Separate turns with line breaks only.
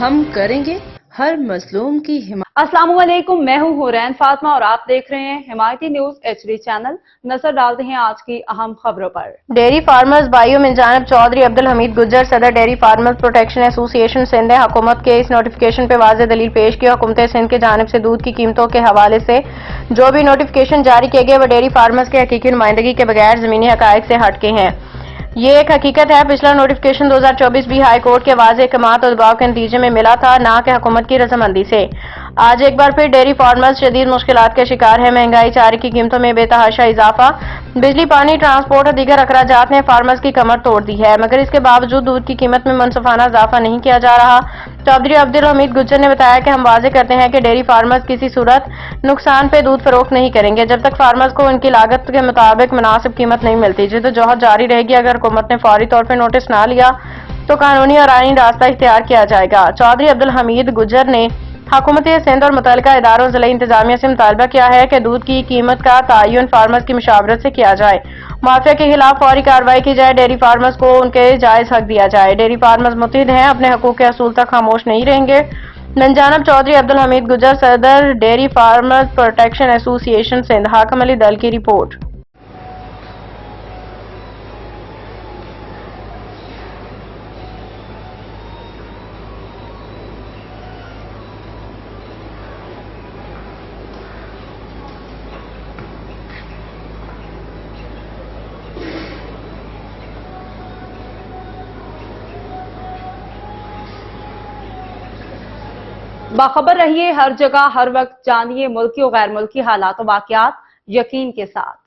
हम करेंगे हर मजलूम की हिमायत।
अस्सलाम वालेकुम, मैं हूं हुरैन फातिमा और आप देख रहे हैं हिमायती न्यूज एचडी चैनल। नजर डालते हैं आज की अहम खबरों पर।
डेयरी फार्मर्स भाइयों में जानिब चौधरी अब्दुल हमीद गुज्जर सदर dairy farmers protection association Sindh ने हुकूमत के इस नोटिफिकेशन पर वाज़ेह दलील पेश की। हुकूमत सिंध की जानिब से दूध की कीमतों के हवाले से जो भी नोटिफिकेशन जारी किए गए वह डेयरी फार्मर्स के हकीकी नुमाइंदगी के बगैर ज़मीनी हकायक से हट के हैं। ये एक हकीकत है। पिछला नोटिफिकेशन 2024 भी हाई कोर्ट के वाज़ेह अहकामात और दबाव के नतीजे में मिला था, ना कि हुकूमत की रजामंदी से। आज एक बार फिर डेयरी फार्मर्स शदीद मुश्किलात के शिकार है। महंगाई, चारे की कीमतों में बेतहाशा इजाफा, बिजली, पानी, ट्रांसपोर्ट और दीगर अखराजात ने फार्मर्स की कमर तोड़ दी है, मगर इसके बावजूद दूध की कीमत में मुनसफाना इजाफा नहीं किया जा रहा। चौधरी अब्दुल हमीद गुज्जर ने बताया कि हम वाज़ेह करते हैं कि डेयरी फार्मर्स किसी सूरत नुकसान पे दूध फरोख्त नहीं करेंगे जब तक फार्मर्स को उनकी लागत के मुताबिक मुनासिब कीमत नहीं मिलती। जिद्दोजहद जारी रहेगी। अगर हुकूमत ने फौरी तौर पर नोटिस ना लिया तो कानूनी और आईनी रास्ता इख्तियार किया जाएगा। चौधरी अब्दुल हमीद गुज्जर ने हुकूमत सिंध और मुतल्लिका इदारों ज़िला इंतजामिया से मुतालबा किया है कि दूध की कीमत का तयन फार्मर्स की मुशावरत से किया जाए, माफिया के खिलाफ फौरी कार्रवाई की जाए, डेयरी फार्मर्स को उनके जायज हक दिया जाए। डेयरी फार्मर्स मुत्तहिद हैं, अपने हकूक के असूल तक खामोश नहीं रहेंगे। नंजानब चौधरी अब्दुल हमीद गुज्जर सदर dairy farmers protection association Sindh. Hakim Ali दल की रिपोर्ट।
बाखबर रहिए हर जगह हर वक्त, जानिए मुल्की और गैर मुल्की हालात और वाकयात यकीन के साथ।